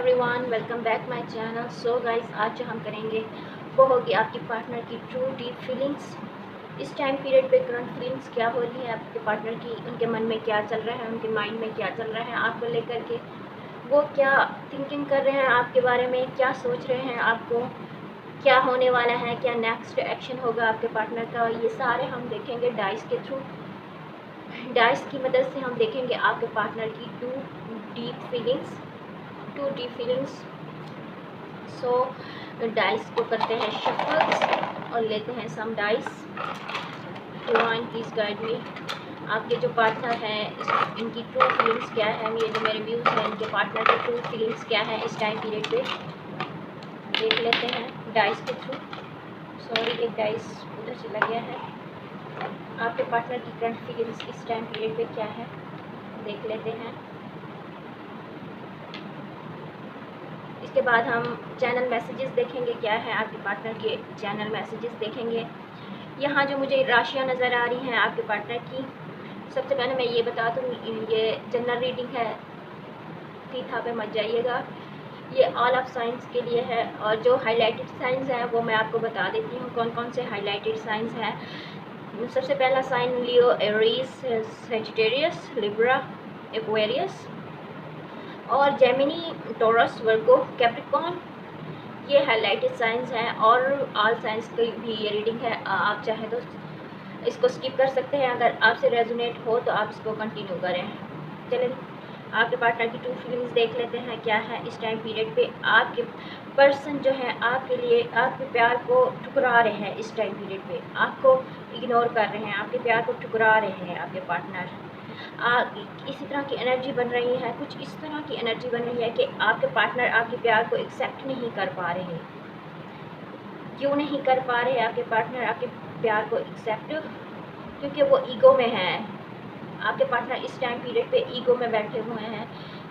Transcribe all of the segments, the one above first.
Everyone, welcome back my channel. So guys, आज जो हम करेंगे वो होगी आपकी पार्टनर की ट्रू डीप फीलिंग्स। इस टाइम पीरियड पे करंट फीलिंग्स क्या हो रही है आपके पार्टनर की, उनके मन में क्या चल रहा है, उनके माइंड में क्या चल रहा है आपको लेकर के, वो क्या थिंकिंग कर रहे हैं आपके बारे में, क्या सोच रहे हैं आपको, क्या होने वाला है, क्या नेक्स्ट एक्शन होगा आपके पार्टनर का, ये सारे हम देखेंगे डाइस के थ्रू। डाइस की मदद से हम देखेंगे आपके पार्टनर की deep feelings to deep feelings. So dice को करते हैं शफल्स और लेते हैं some dice. Divine please guide me. आपके जो पार्टनर हैं इनकी ट्रू फीलिंग्स क्या है, ये जो मेरे व्यूज़ हैं इनके पार्टनर की ट्रू फीलिंग्स क्या है इस टाइम पीरियड पे, देख लेते हैं डाइस के थ्रू। सॉरी, एक डाइस उधर चला गया है। आपके पार्टनर की करंट फीलिंग्स इस टाइम पीरियड पे क्या है, देख लेते हैं। इसके बाद हम चैनल मैसेजेस देखेंगे, क्या है आपके पार्टनर के चैनल मैसेजेस देखेंगे। यहाँ जो मुझे राशियाँ नज़र आ रही हैं आपके पार्टनर की, सबसे पहले मैं ये बता दूँ ये जनरल रीडिंग है, तीथा पे मत जाइएगा, ये ऑल ऑफ साइंस के लिए है। और जो हाईलाइटेड साइंस हैं वो मैं आपको बता देती हूँ कौन कौन से हाईलाइटेड साइंस हैं। सबसे पहला साइन लियो, एरीज, सैजिटेरियस, लिब्रा, एक्वेरियस और जेमिनी, टॉरस, वर्गो, कैप्रिकॉर्न, ये हाईलाइटेड साइंस हैं। और ऑल साइंस की भी ये रीडिंग है, आप चाहें तो इसको स्किप कर सकते हैं, अगर आपसे रेजोनेट हो तो आप इसको कंटिन्यू करें। चलिए आपके पार्टनर की ट्रू फीलिंग्स देख लेते हैं क्या है इस टाइम पीरियड पे। आपके पर्सन जो है आपके लिए आपके प्यार को ठुकरा रहे हैं इस टाइम पीरियड पे, आपको इग्नोर कर रहे हैं, आपके प्यार को ठुकरा रहे हैं आपके पार्टनर। इसी तरह की एनर्जी बन रही है, कुछ इस तरह की एनर्जी बन रही है कि आपके पार्टनर आपके प्यार को एक्सेप्ट नहीं कर पा रहे। क्यों नहीं कर पा रहे आपके पार्टनर आपके प्यार को एक्सेप्ट? क्योंकि वो ईगो में है। आपके पार्टनर इस टाइम पीरियड पे ईगो में बैठे हुए हैं,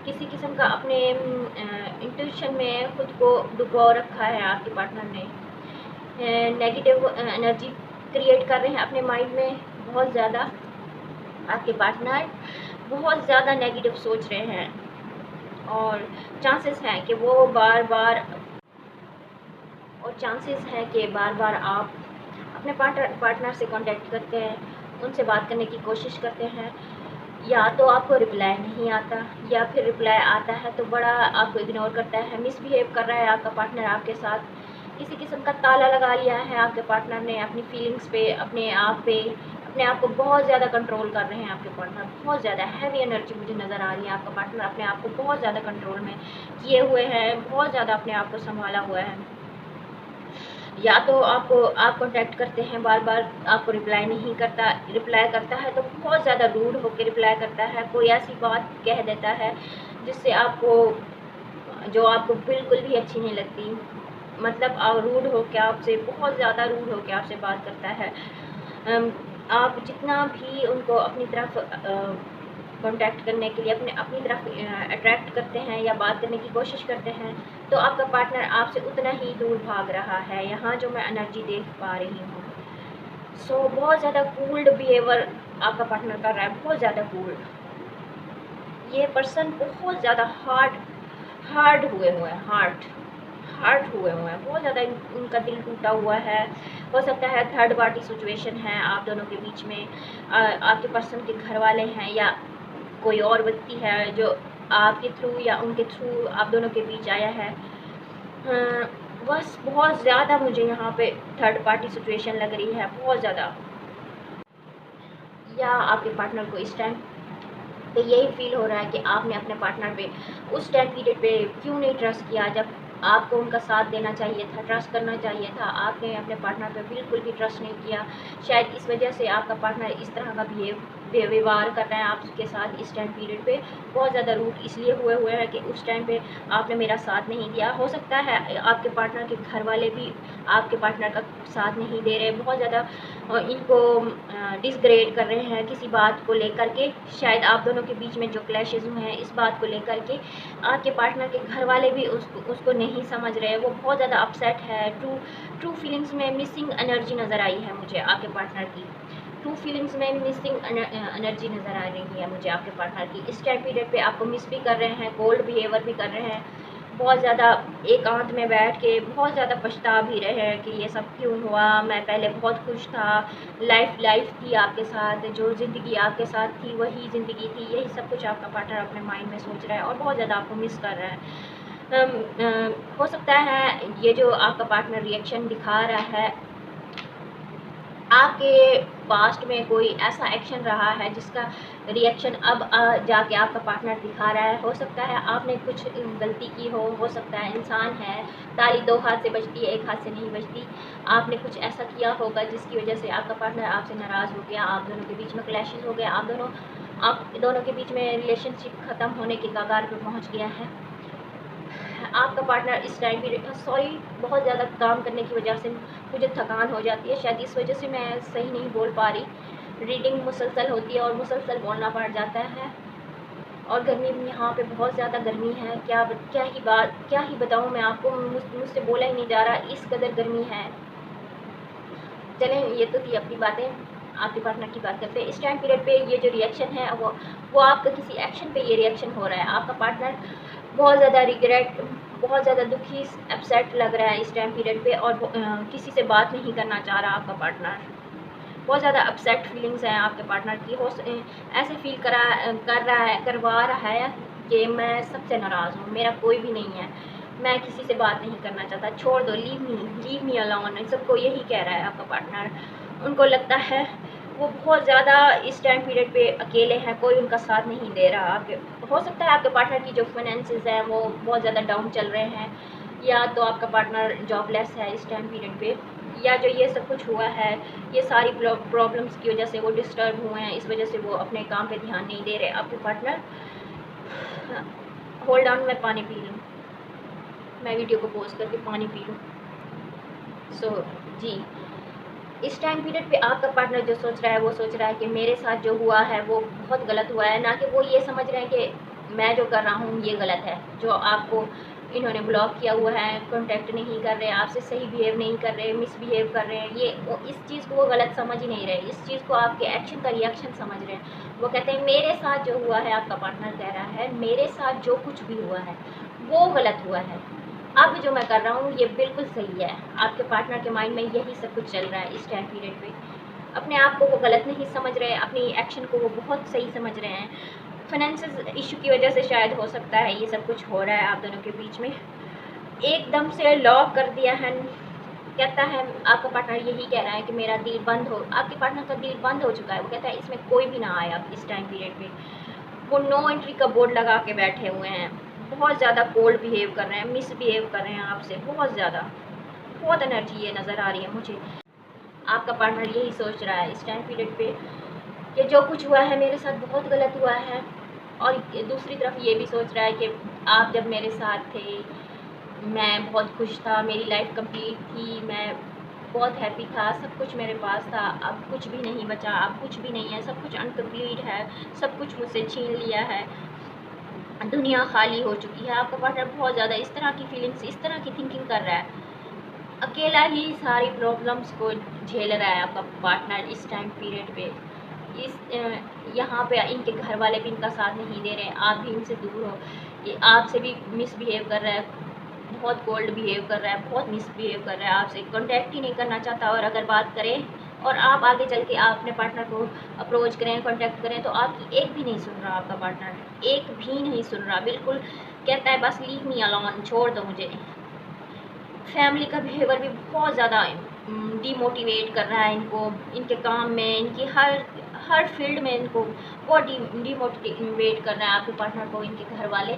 किसी किस्म का अपने इंट्यूशन में खुद को डुबो रखा है आपके पार्टनर ने। नेगेटिव एनर्जी क्रिएट कर रहे हैं अपने माइंड में बहुत ज़्यादा। आपके पार्टनर बहुत ज़्यादा नेगेटिव सोच रहे हैं और चांसेस हैं कि वो बार बार आप अपने पार्टनर से कांटेक्ट करते हैं, उनसे बात करने की कोशिश करते हैं, या तो आपको रिप्लाई नहीं आता या फिर रिप्लाई आता है तो बड़ा आपको इग्नोर करता है, मिसबिहेव कर रहा है आपका पार्टनर आपके साथ। किसी किस्म का ताला लगा लिया है आपके पार्टनर ने अपनी फीलिंग्स पे, अपने आप को बहुत ज़्यादा कंट्रोल कर रहे हैं आपके पार्टनर। बहुत ज़्यादा हैवी एनर्जी मुझे नज़र आ रही है, आपका पार्टनर अपने आप को बहुत ज़्यादा कंट्रोल में किए हुए हैं, बहुत ज़्यादा अपने आप को संभाला हुआ है। या तो आप कांटेक्ट करते हैं, बार बार आपको रिप्लाई नहीं करता, रिप्लाई करता है तो बहुत ज़्यादा रूड होकर रिप्लाई करता है, कोई ऐसी बात कह देता है जिससे जो आपको बिल्कुल भी अच्छी नहीं लगती। मतलब रूड होकर आपसे, बहुत ज़्यादा रूड होकर आपसे बात करता है। आप जितना भी उनको अपनी तरफ कांटेक्ट करने के लिए अपनी तरफ अट्रैक्ट करते हैं या बात करने की कोशिश करते हैं तो आपका पार्टनर आपसे उतना ही दूर भाग रहा है। यहाँ जो मैं एनर्जी देख पा रही हूँ, सो बहुत ज़्यादा कूल्ड बिहेवियर आपका पार्टनर कर रहा है, बहुत ज़्यादा कूल्ड। ये पर्सन बहुत ज़्यादा हार्ड हुए हुए हैं, हार्ट हुए हुए हैं, बहुत ज़्यादा उनका दिल टूटा हुआ है। हो सकता है थर्ड पार्टी सिचुएशन है आप दोनों के बीच में, आपके पर्सन के घर वाले हैं या कोई और व्यक्ति है जो आपके थ्रू या उनके थ्रू आप दोनों के बीच आया है। बस बहुत ज़्यादा मुझे यहाँ पे थर्ड पार्टी सिचुएशन लग रही है, बहुत ज़्यादा। या आपके पार्टनर को इस टाइम पे यही फील हो रहा है कि आपने अपने पार्टनर पे उस टाइम पीरियड पे क्यों नहीं ट्रस्ट किया, जब आपको उनका साथ देना चाहिए था, ट्रस्ट करना चाहिए था, आपने अपने पार्टनर पे बिल्कुल भी ट्रस्ट नहीं किया। शायद इस वजह से आपका पार्टनर इस तरह का व्यवहार कर रहा है आपके साथ इस टाइम पीरियड पे। बहुत ज़्यादा रूड इसलिए हुए हैं कि उस टाइम पे आपने मेरा साथ नहीं दिया। हो सकता है आपके पार्टनर के घर वाले भी आपके पार्टनर का साथ नहीं दे रहे, बहुत ज़्यादा इनको डिसग्रेड कर रहे हैं किसी बात को लेकर के। शायद आप दोनों के बीच में जो क्लैशेज हुए हैं इस बात को लेकर के आपके पार्टनर के घर वाले भी उसको नहीं समझ रहे, वो बहुत ज़्यादा अपसेट है। ट्रू फीलिंग्स में मिसिंग एनर्जी नज़र आई है मुझे आपके पार्टनर की, ट्रू फीलिंग्स में मिसिंग एनर्जी नज़र आ रही है मुझे आपके पार्टनर की। इस टाइम पीरियड पे आपको मिस भी कर रहे हैं, कोल्ड बिहेवियर भी कर रहे हैं, बहुत ज़्यादा एकांत में बैठ के बहुत ज़्यादा पछता भी रहे हैं कि ये सब क्यों हुआ, मैं पहले बहुत खुश था, लाइफ थी आपके साथ, जो ज़िंदगी आपके साथ थी वही ज़िंदगी थी, यही सब कुछ आपका पार्टनर अपने माइंड में सोच रहा है और बहुत ज़्यादा आपको मिस कर रहा है। हो सकता है ये जो आपका पार्टनर रिएक्शन दिखा रहा है, आपके पास्ट में कोई ऐसा एक्शन रहा है जिसका रिएक्शन अब जाके आपका पार्टनर दिखा रहा है। हो सकता है आपने कुछ गलती की हो सकता है, इंसान है, ताली दो हाथ से बजती है, एक हाथ से नहीं बजती। आपने कुछ ऐसा किया होगा जिसकी वजह से आपका पार्टनर आपसे नाराज़ हो गया, आप दोनों के बीच में क्लैशेस हो गए, आप दोनों के बीच में रिलेशनशिप ख़त्म होने के कगार पर पहुँच गया है। आपका पार्टनर इस टाइम भी बहुत ज़्यादा काम करने की वजह से मुझे थकान हो जाती है, शायद इस वजह से मैं सही नहीं बोल पा रही। रीडिंग मुसलसल होती है और मुसलसल बोलना पड़ जाता है। और गर्मी भी यहाँ पे बहुत ज़्यादा गर्मी है, क्या ही बताऊँ मैं आपको, मुझसे बोला ही नहीं जा रहा, इस कदर गर्मी है। चलें, ये तो थी अपनी बातें, आपके पार्टनर की बात करते हैं। इस टाइम पीरियड पे ये जो रिएक्शन है वो आपका किसी एक्शन पे ये रिएक्शन हो रहा है। आपका पार्टनर बहुत ज़्यादा रिग्रेट, बहुत ज़्यादा दुखी, अपसेट लग रहा है इस टाइम पीरियड पे और किसी से बात नहीं करना चाह रहा आपका पार्टनर। बहुत ज़्यादा अपसेट फीलिंग्स हैं आपके पार्टनर की। ऐसे फील करवा रहा है कि मैं सबसे नाराज़ हूँ, मेरा कोई भी नहीं है, मैं किसी से बात नहीं करना चाहता, छोड़ दो, लीव मी अलोन, सबको यही कह रहा है आपका पार्टनर। उनको लगता है वो बहुत ज़्यादा इस टाइम पीरियड पे अकेले हैं, कोई उनका साथ नहीं दे रहा। हो सकता है आपके पार्टनर की जो फाइनेंसेस हैं वो बहुत ज़्यादा डाउन चल रहे हैं, या तो आपका पार्टनर जॉबलेस है इस टाइम पीरियड पे, या जो ये सब कुछ हुआ है, ये सारी प्रॉब्लम्स की वजह से वो डिस्टर्ब हुए हैं, इस वजह से वो अपने काम पे ध्यान नहीं दे रहे आपके पार्टनर। होल्ड ऑन, मैं पानी पी लूँ, मैं वीडियो को पॉज करके पानी पी लूँ। जी, इस टाइम पीरियड पे आपका पार्टनर जो सोच रहा है वो सोच रहा है कि मेरे साथ जो हुआ है वो बहुत गलत हुआ है, ना कि वो ये समझ रहे हैं कि मैं जो कर रहा हूँ ये गलत है। जो आपको इन्होंने ब्लॉक किया हुआ है, कांटेक्ट नहीं कर रहे, आपसे सही बिहेव नहीं कर रहे, मिसबिहेव कर रहे हैं, इस चीज़ को वो गलत समझ ही नहीं रहे, इस चीज़ को आपके एक्शन का रिएक्शन समझ रहे हैं। वो कहते हैं मेरे साथ जो हुआ है, आपका पार्टनर कह रहा है मेरे साथ जो कुछ भी हुआ है वो गलत हुआ है, अब जो मैं कर रहा हूँ ये बिल्कुल सही है। आपके पार्टनर के माइंड में यही सब कुछ चल रहा है इस टाइम पीरियड पे। अपने आप को वो गलत नहीं समझ रहे, अपनी एक्शन को वो बहुत सही समझ रहे हैं। फाइनेंशियल इशू की वजह से शायद हो सकता है ये सब कुछ हो रहा है आप दोनों के बीच में। एकदम से लॉक कर दिया है, कहता है आपका पार्टनर यही कह रहा है कि मेरा दिल बंद हो, आपके पार्टनर का दिल बंद हो चुका है। वो कहता है इसमें कोई भी ना आए अब इस टाइम पीरियड पे। वो नो एंट्री का बोर्ड लगा के बैठे हुए हैं, बहुत ज़्यादा कोल्ड बिहेव कर रहे हैं, मिसबिहेव कर रहे हैं आपसे, बहुत एनर्जी ये नज़र आ रही है मुझे। आपका पार्टनर यही सोच रहा है इस टाइम पीरियड पे कि जो कुछ हुआ है मेरे साथ बहुत गलत हुआ है, और दूसरी तरफ ये भी सोच रहा है कि आप जब मेरे साथ थे मैं बहुत खुश था, मेरी लाइफ कंप्लीट थी, मैं बहुत हैप्पी था, सब कुछ मेरे पास था, अब कुछ भी नहीं बचा, अब कुछ भी नहीं है, सब कुछ अनकम्प्लीट है, सब कुछ मुझसे छीन लिया है, दुनिया खाली हो चुकी है। आपका पार्टनर बहुत ज़्यादा इस तरह की फीलिंग्स, इस तरह की थिंकिंग कर रहा है, अकेला ही सारी प्रॉब्लम्स को झेल रहा है आपका पार्टनर इस टाइम पीरियड पे। यहाँ पे इनके घर वाले भी इनका साथ नहीं दे रहे हैं, आप भी इनसे दूर हो, ये आपसे भी मिसबिहेव कर रहा है, बहुत कोल्ड बिहेव कर रहा है, बहुत मिसबिहेव कर रहा है, आपसे कांटेक्ट ही नहीं करना चाहता, और अगर बात करें और आप आगे चल के आप अपने पार्टनर को अप्रोच करें, कांटेक्ट करें, तो आपकी एक भी नहीं सुन रहा आपका पार्टनर, एक भी नहीं सुन रहा, बिल्कुल कहता है बस लीव मी अलोन, छोड़ दो मुझे। फैमिली का बिहेवियर भी बहुत ज़्यादा डीमोटिवेट कर रहा है इनको, इनके काम में, इनकी हर फील्ड में इनको बहुत डीमोटिवेट कर रहा है आपके पार्टनर को इनके घर वाले।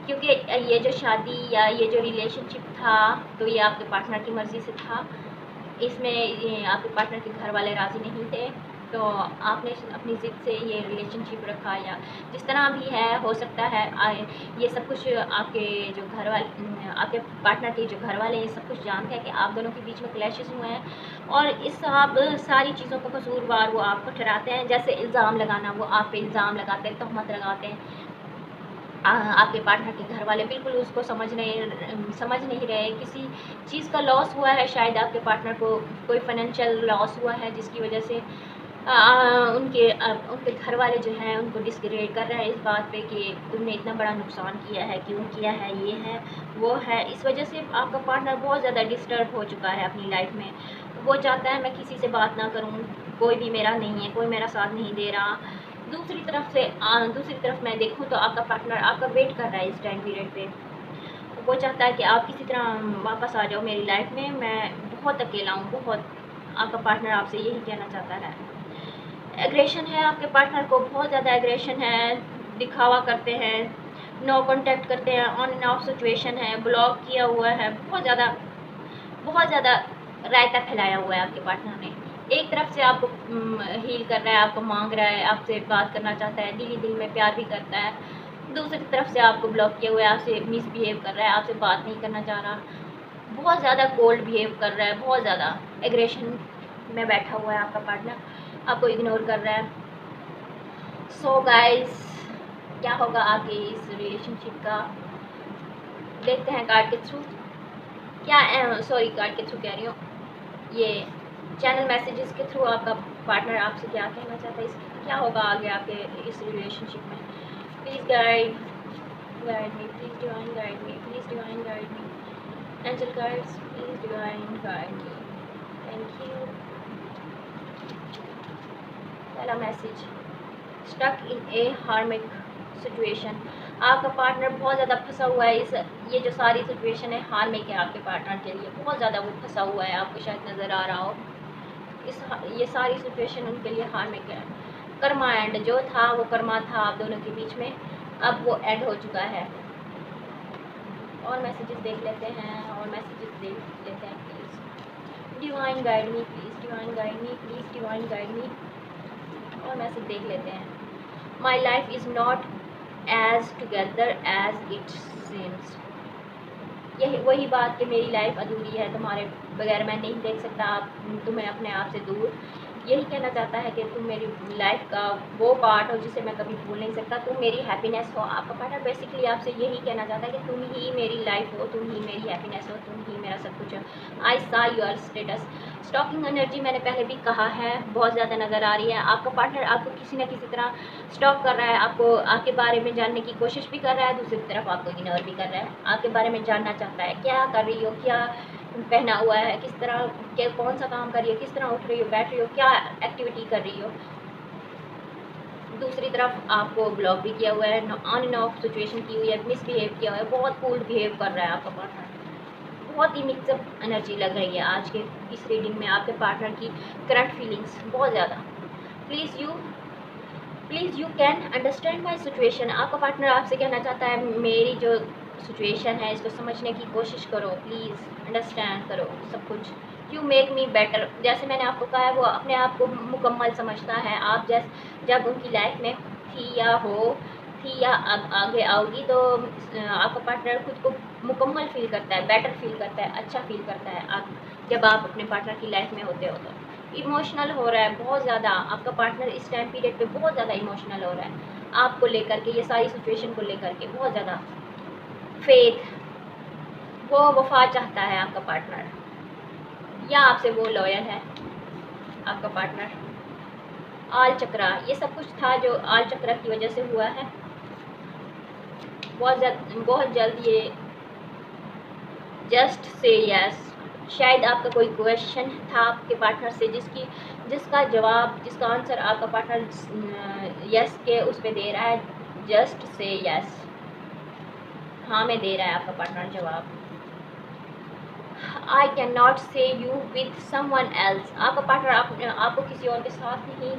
क्योंकि ये जो शादी या ये जो रिलेशनशिप था तो ये आपके पार्टनर की मर्ज़ी से था, इसमें आपके पार्टनर के घर वाले राज़ी नहीं थे, तो आपने अपनी ज़िद से ये रिलेशनशिप रखा, या जिस तरह भी है, हो सकता है ये सब कुछ आपके जो आपके पार्टनर के जो घर वाले ये सब कुछ जानते हैं कि आप दोनों के बीच में क्लैशेस हुए हैं, और इस सब सारी चीज़ों का कसूरवार वो आपको ठहराते हैं। जैसे इल्ज़ाम लगाना, वो आप पे इल्ज़ाम लगाते हैं, तहमत लगाते हैं। आपके पार्टनर के घर वाले बिल्कुल उसको समझ नहीं रहे, किसी चीज़ का लॉस हुआ है, शायद आपके पार्टनर को कोई फाइनेंशियल लॉस हुआ है जिसकी वजह से उनके घर वाले जो हैं उनको डिस्क्रेडिट कर रहे हैं इस बात पे कि तुमने इतना बड़ा नुकसान किया है, क्यों किया है, ये है वो है। इस वजह से आपका पार्टनर बहुत ज़्यादा डिस्टर्ब हो चुका है अपनी लाइफ में। वो चाहता है मैं किसी से बात ना करूं, कोई भी मेरा नहीं है, कोई मेरा साथ नहीं दे रहा। दूसरी तरफ मैं देखूं तो आपका पार्टनर आपका वेट कर रहा है इस टाइम पीरियड पे। वो चाहता है कि आप किसी तरह वापस आ जाओ मेरी लाइफ में, मैं बहुत अकेला हूँ बहुत। आपका पार्टनर आपसे यही कहना चाहता है। एग्रेशन है आपके पार्टनर को, बहुत ज़्यादा एग्रेशन है, दिखावा करते हैं, नो कांटेक्ट करते हैं, ऑन एंड ऑफ सिचुएशन है, ब्लॉक किया हुआ है, बहुत ज़्यादा रायता फैलाया हुआ है आपके पार्टनर ने। एक तरफ से आपको हील कर रहा है, आपको मांग रहा है, आपसे बात करना चाहता है, दिल ही दिल में प्यार भी करता है। दूसरी तरफ से आपको ब्लॉक किया हुआ है, आपसे मिसबिहेव कर रहा है, आपसे बात नहीं करना चाह रहा, बहुत ज़्यादा कोल्ड बिहेव कर रहा है, बहुत ज़्यादा एग्रेशन में बैठा हुआ है आपका पार्टनर, आपको इग्नोर कर रहा है। सो गाइस, क्या होगा आगे इस रिलेशनशिप का, देखते हैं कार्ड के थ्रू। कार्ड के थ्रू कह रही हूँ, ये चैनल मैसेजेस के थ्रू आपका पार्टनर आपसे क्या कहना चाहता है, क्या होगा आगे आपके इस रिलेशनशिप में। Please guide me, please divine guide me, please divine guide me, angel guides please divine guide me, thank you. पहला message, stuck in a karmic situation. आपका पार्टनर बहुत ज़्यादा फंसा हुआ है ये जो सारी सिचुएशन है हार्मिक है आपके पार्टनर के लिए, बहुत ज़्यादा वो फंसा हुआ है, आपको शायद नज़र आ रहा हो। ये सारी सिचुएशन उनके लिए हार्मिक है। कर्मा एंड जो था वो कर्मा था आप दोनों के बीच में, अब वो एंड हो चुका है। और मैसेजेस देख लेते हैं, please divine guide me, please divine guide me, please divine guide me. और मैसेज देख लेते हैं। My life is not as together as it seems. यही वही बात कि मेरी लाइफ अधूरी है, तुम्हारे बगैर मैं नहीं देख सकता, आप तुम्हें अपने आप से दूर। यही कहना चाहता है कि तुम मेरी लाइफ का वो पार्ट हो जिसे मैं कभी भूल नहीं सकता, तुम मेरी हैप्पीनेस हो। आपका पार्टनर बेसिकली आपसे यही कहना चाहता है कि तुम ही मेरी लाइफ हो, तुम ही मेरी हैप्पीनेस हो, तुम ही मेरा सब कुछ हो। आई सा योर स्टेटस। स्टॉकिंग एनर्जी मैंने पहले भी कहा है, बहुत ज़्यादा नज़र आ रही है। आपका पार्टनर आपको किसी न किसी तरह स्टॉक कर रहा है, आपको आपके बारे में जानने की कोशिश भी कर रहा है, दूसरी तरफ आपको इग्नोर भी कर रहा है। आपके बारे में जानना चाहता है, क्या कर रही हो, क्या पहना हुआ है, किस तरह के कौन सा काम कर रही हो, किस तरह उठ रही हो, बैठ रही हो, क्या एक्टिविटी कर रही हो। दूसरी तरफ आपको ब्लॉक भी किया हुआ है, ऑन एंड ऑफ सिचुएशन की हुई है, मिसबिहेव किया हुआ है, बहुत कूल बिहेव कर रहा है आपका पार्टनर। बहुत ही मिक्सअप एनर्जी लग रही है आज के इस रीडिंग में आपके पार्टनर की करंट फीलिंग्स बहुत ज़्यादा। Please you can understand my situation. आपका पार्टनर आपसे कहना चाहता है मेरी जो सिचुएशन है इसको समझने की कोशिश करो, प्लीज़ अंडरस्टैंड करो सब कुछ। You make me better. जैसे मैंने आपको कहा है वो अपने आप को मुकम्मल समझता है। आप जब उनकी लाइफ में थी या अब आगे आओगी तो आपका पार्टनर खुद को मुकम्मल फील करता है, बेटर फील करता है, अच्छा फील करता है आप जब आप अपने पार्टनर की लाइफ में होते हो। तो इमोशनल हो रहा है बहुत ज़्यादा आपका पार्टनर इस टाइम पीरियड पे, बहुत ज़्यादा इमोशनल हो रहा है आपको लेकर के, ये सारी सिचुएशन को लेकर के बहुत ज़्यादा। फेथ, वो वफा चाहता है आपका पार्टनर, या आपसे वो लॉयल है आपका पार्टनर। आल चक्रा, ये सब कुछ था जो आल चक्रा की वजह से हुआ है। बहुत जल्द ये जस्ट से यस। शायद आपका कोई क्वेश्चन था आपके पार्टनर से जिसका आंसर आपका पार्टनर यस के उस पर दे रहा है। जस्ट से यस, हाँ में दे रहा है आपका पार्टनर जवाब। आई कैन नॉट से यू विद समवन एल्स। आपका पार्टनर आपको किसी और के साथ नहीं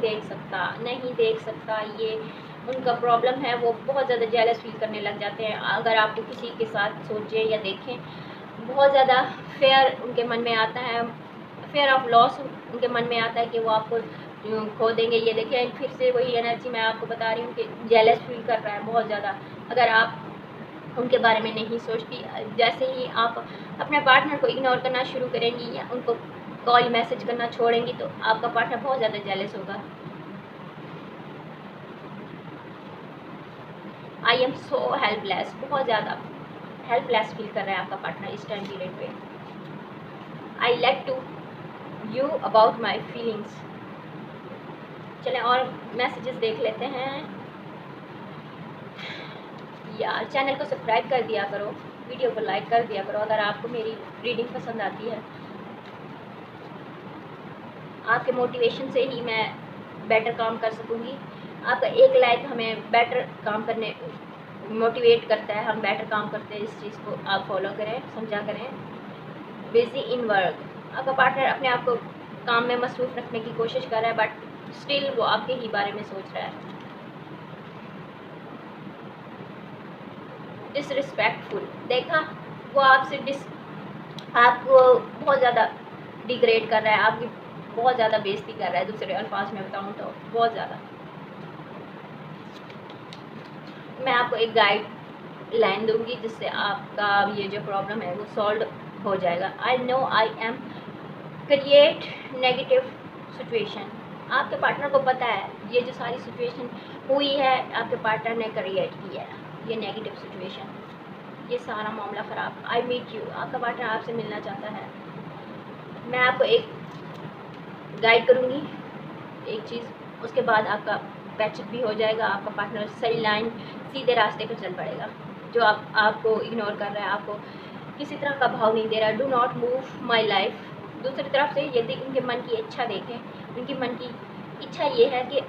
देख सकता। ये उनका प्रॉब्लम है, वो बहुत ज़्यादा जेलस फील करने लग जाते हैं अगर आपको किसी के साथ सोचें या देखें। बहुत ज़्यादा फेयर उनके मन में आता है, फेयर ऑफ लॉस उनके मन में आता है कि वो आपको खो देंगे। ये देखिए फिर से वही एनर्जी मैं आपको बता रही हूँ कि जेलस फील कर रहा है बहुत ज़्यादा। अगर आप उनके बारे में नहीं सोचती, जैसे ही आप अपने पार्टनर को इग्नोर करना शुरू करेंगी या उनको कॉल मैसेज करना छोड़ेंगी तो आपका पार्टनर बहुत ज़्यादा जेलस होगा। आई एम सो हेल्पलेस, बहुत ज़्यादा हेल्पलेस फील कर रहा है आपका पार्टनर इस टाइम पीरियड पे। I let to you about my feelings. चलें और मैसेजेस देख लेते हैं। यार चैनल को सब्सक्राइब कर दिया करो, वीडियो को लाइक कर दिया करो अगर आपको मेरी रीडिंग पसंद आती है। आपके मोटिवेशन से ही मैं बेटर काम कर सकूँगी। आपका एक लाइक हमें बेटर काम करने मोटिवेट करता है, हम बेटर काम करते हैं। इस चीज़ को आप फॉलो करें, समझा करें। बिजी इन वर्क, आपका पार्टनर अपने आप को काम में मसरूफ़ रखने की कोशिश कर रहा है, बट स्टिल वो आपके ही बारे में सोच रहा है। डिसरिस्पेक्टफुल, देखा, वो आपको बहुत ज़्यादा डिग्रेड कर रहा है, आपकी बहुत ज़्यादा बेइज्जती कर रहा है। दूसरे अल्फाज में बताऊँ तो बहुत ज़्यादा। मैं आपको एक गाइड लाइन दूंगी जिससे आपका ये जो प्रॉब्लम है वो सॉल्व हो जाएगा। I know I am create negative situation, आपके पार्टनर को पता है ये जो सारी सिचुएशन हुई है आपके पार्टनर ने क्रिएट की है, ये नेगेटिव सिचुएशन, ये सारा मामला ख़राब। आई मीट यू, आपका पार्टनर आपसे मिलना चाहता है। मैं आपको एक गाइड करूँगी एक चीज़, उसके बाद आपका पैचअप भी हो जाएगा। आपका पार्टनर सही लाइन सीधे रास्ते पर चल पड़ेगा। जो आपको इग्नोर कर रहा है, आपको किसी तरह का भाव नहीं दे रहा, do not move my life. दूसरी तरफ से यदि उनके मन की इच्छा देखें, उनकी मन की इच्छा ये है कि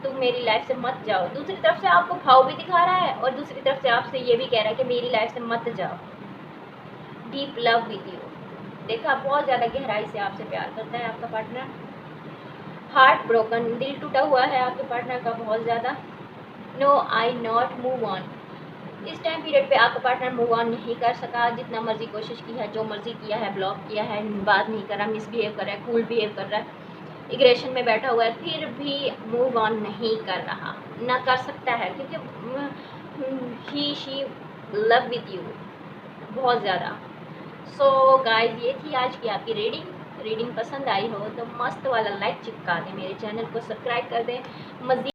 तुम मेरी लाइफ से मत जाओ। दूसरी तरफ से आपको भाव भी दिखा रहा है और दूसरी तरफ से आपसे ये भी कह रहा है कि मेरी लाइफ से मत जाओ। डीप लव विद यू, देखा, बहुत ज़्यादा गहराई से आपसे प्यार करता है आपका पार्टनर। हार्ट ब्रोकन, दिल टूटा हुआ है आपके पार्टनर का बहुत ज़्यादा। No I not move on, इस टाइम पीरियड पे आपका पार्टनर मूव ऑन नहीं कर सका। जितना मर्जी कोशिश की है, जो मर्जी किया है, ब्लॉक किया है, बात नहीं कर रहा, मिसबिहेव कर रहा है, कूल बिहेव कर रहा है, इग्रेशन में बैठा हुआ है, फिर भी मूव ऑन नहीं कर रहा, ना कर सकता है, क्योंकि ही शी लव विद यू बहुत ज़्यादा। सो गाइस, ये थी आज की आपकी रीडिंग पसंद आई हो तो मस्त वाला लाइक चिपका दें, मेरे चैनल को सब्सक्राइब कर दें। मज़ीद